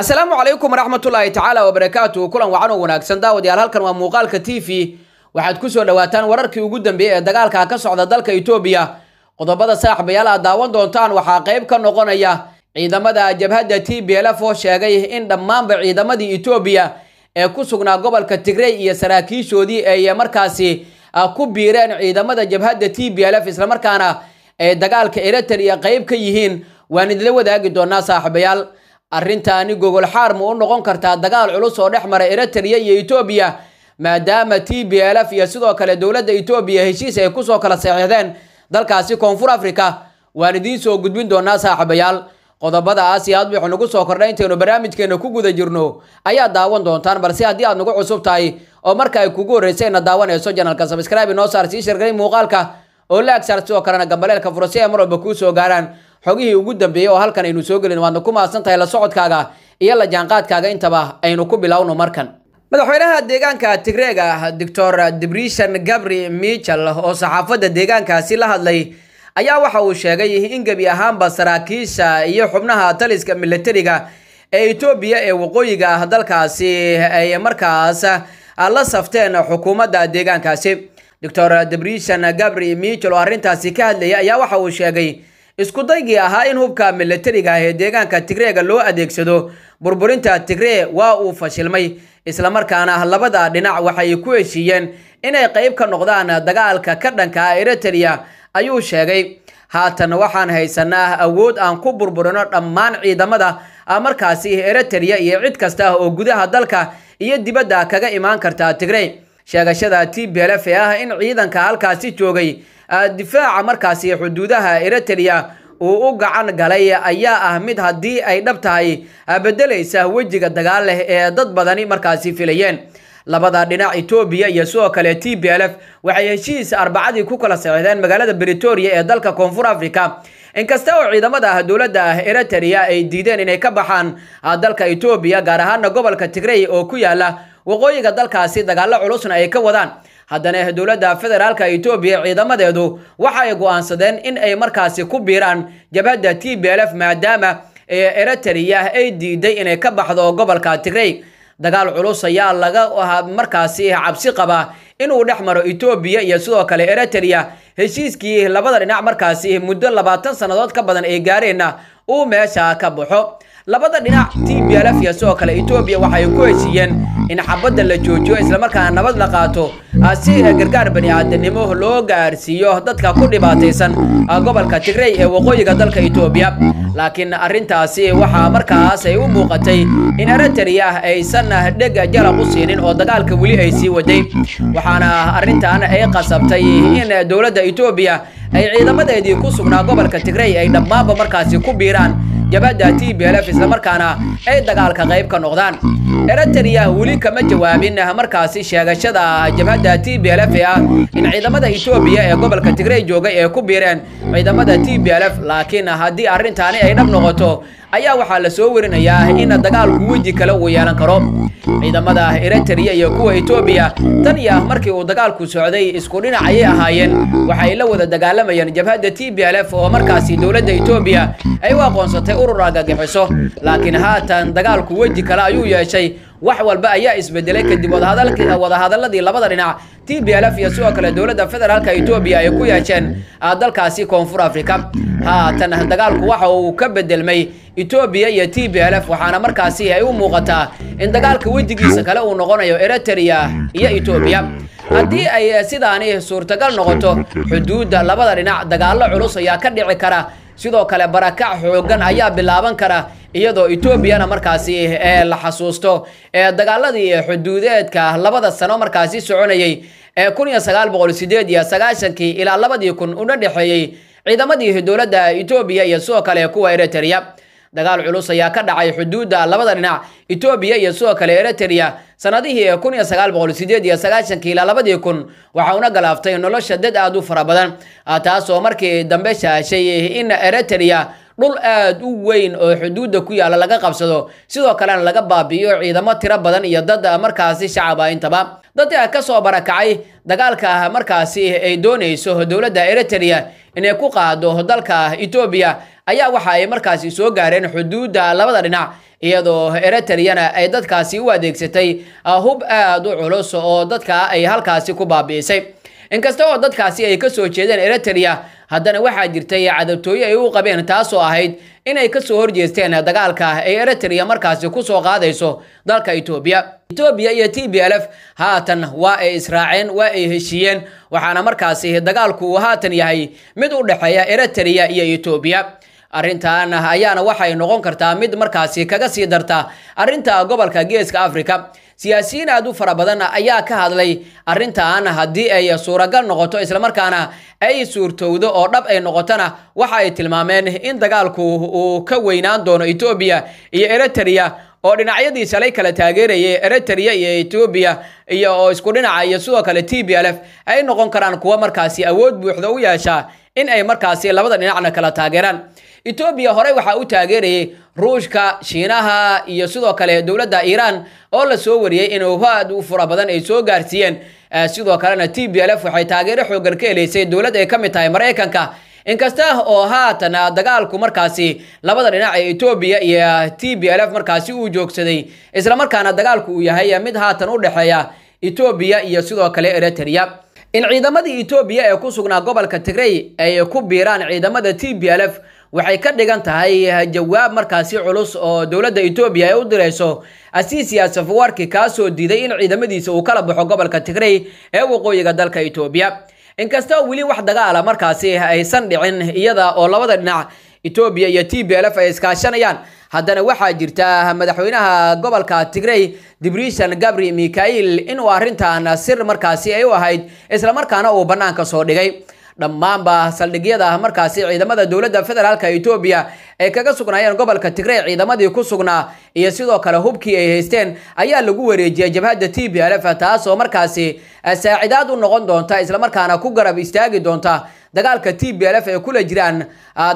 السلام عليكم ورحمة الله تعالى وبركاته. كلن وعنا وناكسن داوديال halkan waa muuqaalka TV waxaad ku soo dhawaataan wararkii ugu dambeeyay ee dagaalka ka socda dalka Itoobiya. Qodobada saaxiibayaal aad daawan doontaan waxa qayb ka noqonaya ciidamada jabhadda TPLF oo sheegay in dhammaanba ciidamadii Itoobiya ee ku sugnaa gobolka Tigray iyo saraakiishoodii ay markaasi ku biireen ciidamada jabhadda TPLF isla markaana dagaalka Eritrea qayb ka yihiin. waan idin wadaagi doonaa saaxiibayaal arrintaani gogol xaar ma u noqon kartaa dagaal culus oo dhex mara Eritrea iyo Itoobiya maadaama TPLF iyo sidoo kale dawladda Itoobiya heshiis ay ku soo kala saxiixdeen dalkaasi Koonfur Afrika. waan idin soo gudbin doonaa saaxiibayaal qodobada aad waxaan ugu soo kordhay intaanu barnaamijkeena ku guda jirno ayaa daawan doontaan balse haddii aad nagu cusub tahay oo marka ay kugu horeysayna daawanayso channelka subscribe noo saar si shirkay muuqaalka oo la agsar sidoo kalena gambaleelka furasay mar walba ku soo gaaraan xogihii ugu dambeeyay oo halkan aynu soo gelin waadna ku maasantahay la socodkaaga iyo la jaanqaadkaaga intaba aynu ku bilowno markan. madaxweynaha deegaanka Tigreega Dr. Debretsion Gabri Michel oo saxaafadda deegaankaasi la hadlay ayaa waxa uu sheegay in gabi ahaanba saraakiisha iyo xubnaha taliska militariga ee Itoobiya ee waqooyiga dalkaasi ay markaas la safteen xukuumadda deegaankaasi. Dr. Debretsion Gabri Michel oo arrintaasi ka hadlay ayaa waxa uu sheegay isku daygii ahaa in hubka militariga ee deegaanka Tigreega loo adeegsado burburinta Tigray waa uu fashilmay isla markaana labada dhinac waxay ku heshiiyeen inay qayb ka noqdaan dagaalka ka dhanka Eritrea. ayuu sheegay haatan waxaan haysanaa awood aan ku burburino dhammaan ciidamada markaasi Eritrea iyo cid kasta oo gudaha dalka iyo dibadda kaga imaan karta Tigray. sheegashada TPLF in ciidanka halkaasi joogay difaaca markaasi xuduudaha Eritrea uu u gacan galay ayaa mid haddii ay dhab tahay bedelaysa wajiga dagaal leh ee dad badani markaasi filayeen. labada dhinac Itoobiya iyo sidoo kale TPLF waxay heshiis arbacadii ku kala saxiixdeen magaalada Pretoria ee dalka Koonfur Afrika. inkasta oo ciidamada dawladda Eritrea ay diideen inay ka baxaan dalka Itoobiya gaar ahaan gobolka Tigray oo ku yaala waqooyiga dalkaasi dagaal culusna ay ka wadaan, haddana dawladda federaalka Itoobiya ciidamadeedu waxa ay go'aansadeen in ay markaasi ku biiraan jabhadda TPLF maadaama Eritrea ay diiday inay ka baxdo gobolka Tigray. dagaal culus ayaa laga markaasi cabsi qaba inuu dhex maro Itoobiya iyo sidoo kale Eritrea. heshiiskii labada dhinac markaasi muddo 20 sanadood ka badan ay gaareen uu meesha ka baxo. labada dhinac TPLF iyo sidoo kale Itoobiya waxay ku heshiiyeen in xabadda la joojiyo isla markaana nabad la qaato si gargaar bani'aadanimo loo gaarsiiyo dadka ku dhibaataysan gobolka Tigray ee waqooyiga dalka Itoobiya. laakiin arrintaasi waxa markaas ay u muuqatay in Eritrea aysan dheg jalaq u siinin oo dagaalka wali ay sii waday, waxaana arrintan ay qasabtay in dawladda Itoobiya ay ciidamadeedii ku sugnaa gobolka Tigray ay dhammaanba markaasi ku biiraan jabhadda TPLF isla markaana ay dagaalka qayb ka noqdaan. Eritrea wali kama jawaabin markaasi sheegashada jabhadda TPLF in ciidamada Itoobiya ee gobolka Tigray joogay ay ku biireen ciidamada TPLF. laakiin haddii arrintaani ay dhab noqoto ayaa waxaa la soo warinayaa in dagaalku waji kale uu yeelan karo. ciidamada Eritrea iyo kuwa Itoobiya tan iyo markii uu dagaalku socday isku dhinac ayay ahaayeen, waxay la wada dagaalamayeen jabhadda TPLF oo markaasi dawladda Itoobiya ay u aqoonsatay urur argagixiso. laakiin haatan dagaalku waji kale ayuu yeeshay, wax walba ayaa isbedelay kadib wadahadaladii labada dhinac TPLF iyo sidoo kale dawladda federaalka Itoobiya ay ku yeesheen dalkaasi Koonfur Afrika. haatan dagaalku waxa uu ka bedelmay Itoobiya iyo TPLF waxaana markaasi ay u muuqataa in dagaalka wajigiisa kale uu noqonayo Eritrea iyo Itoobiya. haddii ay sidaani suurtagal noqoto xuduudda labada dhinac dagaalo culus ayaa ka dhici kara, sidoo kale barakac xoogan ayaa bilaaban kara iyadoo Itoobiyana markaasi la xasuusto dagaaladii xuduudeedka labada sano markaasi soconayay 1998 ilaa 2000 una dhaxeeyay ciidamadii dawladda Itoobiya iyo sidoo kale kuwa Eritrea. dagaal culus ayaa ka dhacay xuduudda labada dhinac Itoobiya iyo sidoo kale Eritrea sanadihii 1998 ilaa 2000 waxa uu galaaftay nolosha dad aad u fara badan, taas oo markii dambe shaashay in Eritrea dhul aad u weyn oo xuduudda ku yaala laga qabsado, sidoo kalena laga baabi'iyo ciidamo tiro badan iyo dad markaasi shacab intaba. dadka ka soo barakacay dagaalka markaasi ay doonayso dawladda Eritrea inay ku qaado dalka Itoobiya ayaa waxa ay markaasi soo gaareen xuduudda labada dhinac iyadoo Eritrea ay dadkaasi u adeegsatay hub aad u culus oo dadka ay halkaasi ku baabiisay inkasta oo dadkaasi ay ka soo jeedeen Eritrea haddana waxaa jirtay cadawtooyo ay u qabeen taasoo ahayd inay ka soo horjeesteen dagaalka ay Eritrea markaasi ku soo qaadayso dalka Ethiopia iyo TPLF haatan waa ay israaceen waa ay heshiiyeen waxaana markaasi dagaalku haatan yahay mid u dhaxeeya Eritrea iyo Ethiopia arrintan ayaana waxay noqon kartaa mid markaasi kaga sii darta arrinta gobolka Geeska Afrika siyaasiyiin aad u fara badan ayaa ka hadlay arrintan haddii ay suuragal noqoto isla markaana ay suurtowdo oo dhab ay noqotana waxa ay tilmaameen in dagaalku uu ka weynaan doono Ethiopia iyo Eritrea oo dhinacyadii shalay kala taageerayay Eritrea iyo Ethiopia iyo oo isku dhinacaya sidoo kale TPLF ay noqon karaan kuwa markaasi awood buuxda u yeesha in ay markaasi labada dhinacna kala taageeraan Ethiopia hore waxa uu taageerayay Ruushka Shiinaha iyo sidoo kale dawladda Iran oo la soo wariyay in aad u fara badan ay soo gaarsiiyeen sidoo kalena TPLF waxay taageero xooggan ka heleysay dawladda ay ka mid tahay Mareykanka inkasta oo haatan dagaalku markaasi labada dhinac ee Ethiopia iyo TPLF markaasi uu joogsaday isla markaana dagaalku uu yahay mid haatan u dhaxeeya Ethiopia iyo sidoo kale Eritrea in ciidamadii Ethiopia ee ku sugnaa gobolka Tigray ay ku biiraan ciidamada TPLF waxay ka dhigan tahay jawaab markaasi culus oo dawladda Ethiopia ay u dirayso Asiyaas Afwerki kaasoo diiday in ciidamadiisa uu kala baxo gobolka Tigray ee waqooyiga dalka Ethiopia inkasta wili wax dagaal markaasi aysan dhicin iyada oo labada dhinac Ethiopia iyo TPLF ay iskaashanayaan haddana waxaa jirta madaxweynaha gobolka Tigray Debretsion Gabri Mikael inuu arrintan sir markaasi ay u ahayd isla markaana uu banaanka soo dhigay dhammaanba saldhigyada markaasi ciidamada dawladda federaalka Ethiopia ay kaga sugnaayeen gobolka Tigray ciidamadii ku sugnaa iyo sidoo kale hubkii ay haysteen ayaa lagu wareejiyay jabhadda TPLF taasoo markaasi saacidaad u noqon doonta isla markaana ku garab istaagi doonta dagaalka TPLF ee kula jiraan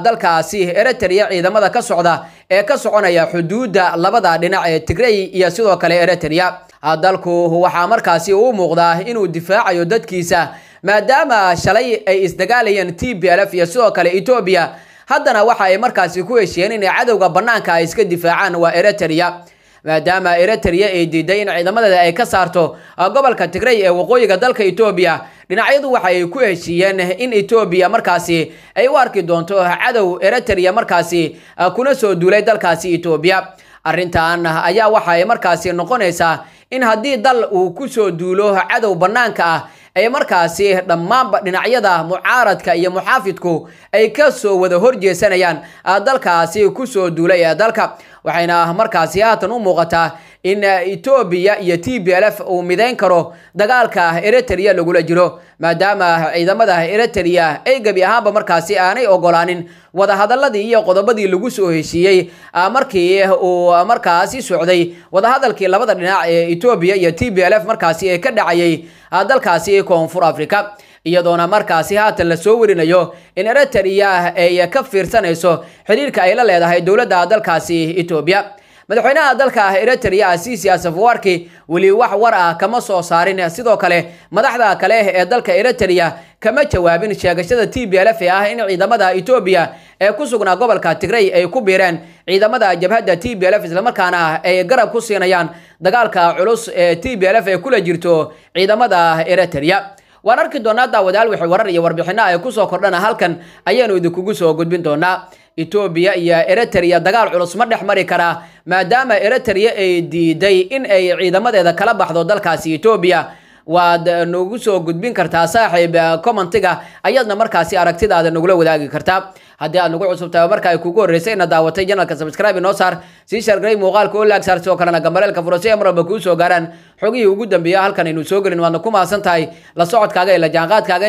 dalkaasi Eritrea ciidamada ka socda ee ka soconaya xuduudda labada dhinac ee Tigray iyo sidoo kale Eritrea dalku waxa markaasi uu muuqdaa inuu difaacayo dadkiisa maadaama shalay ay isdagaalayeen TPLF iyo sidoo kale Ethiopia haddana waxa ay markaasi ku heshiyeen in cadawga banaanka ay iska difaacaan waa Eritrea maadaama Eritrea ay diiday in ciidamada ay ka saarto gobolka Tigray ee waqooyiga dalka Ethiopia dhinacyadu waxa ay ku heshiyeen in Ethiopia markaasi ay u arki doonto cadow Eritrea markaasi kuna soo duulay dalkaasi Ethiopia arrintan ayaa waxa ay markaasi noqonaysaa in haddii dal uu ku soo duulo cadow banaanka ay markaasi dhammaan dhinacyada mucaaradka iyo muxaafidku ay ka soo wada horjeesanayaan dalkaasi ku soo duulay dalka waxayna markaasi haatan u muuqataa in Ethiopia iyo TPLF uu mideyn karo dagaalka Eritrea lagula jiro maadaama ciidamada Eritrea ay gabi ahaanba markaasi aanay ogolaanin wada hadaladii iyo qodobadii lagu soo heshiiyay markii uu markaasi socday wada hadalkii labada dhinac ee Ethiopia iyo TPLF markaasi ay ka dhacayay dalkaasi Koonfur Afrika iyadoona markaasi haatan la soo warinayo in Eritrea ay ka fiirsanayso xiriirka ay la leedahay dawladda dalkaasi Ethiopia madaxweynaha dalka Eritrea Asiyaas Afwerki wali wax war kama soo saarin sidoo kale madaxda kale ee dalka Eritrea kama jawaabin sheegashada TPLF in ciidamada Ethiopia ee ku sugnaa gobolka Tigray ay ku biireen ciidamada jabhadda TPLF isla markaana ay garab ku siinayaan dagaalka culus ee TPLF ee kula jirto ciidamada Eritrea waan arki doonaa daawadayaal wixii warar iyo warbixino ay ku soo kordhana halkan ayaanu idinku soo gudbin doonaa Ethiopia iyo Eritrea dagaal culus ma dhex mari kara maadaama Eritrea ay diiday in ay ciidamadeeda kala baxdo dalkaasi Ethiopia waad nagu soo gudbin kartaa saaxiib commentiga ayaadna markaasi aragtidaada nagula wadaagi kartaa haddii aad nagu cusubtahay marka ay kugu horeysay inaad daawatay channelka subscribe noo saar si shargray muuqaalka oo laag saar soo kalena gambareelka furasay marba ku soo gaaraan xogihii ugu dambeeyay halkan aynu soo galin waadna ku maasan tahay la socodkaaga ila jaanqaadkaaga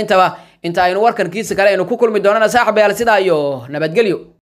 inta aynu warkan kiisa kale aynu ku kulmi doonana saaxiibayaal sidaa iyo nabadgelyo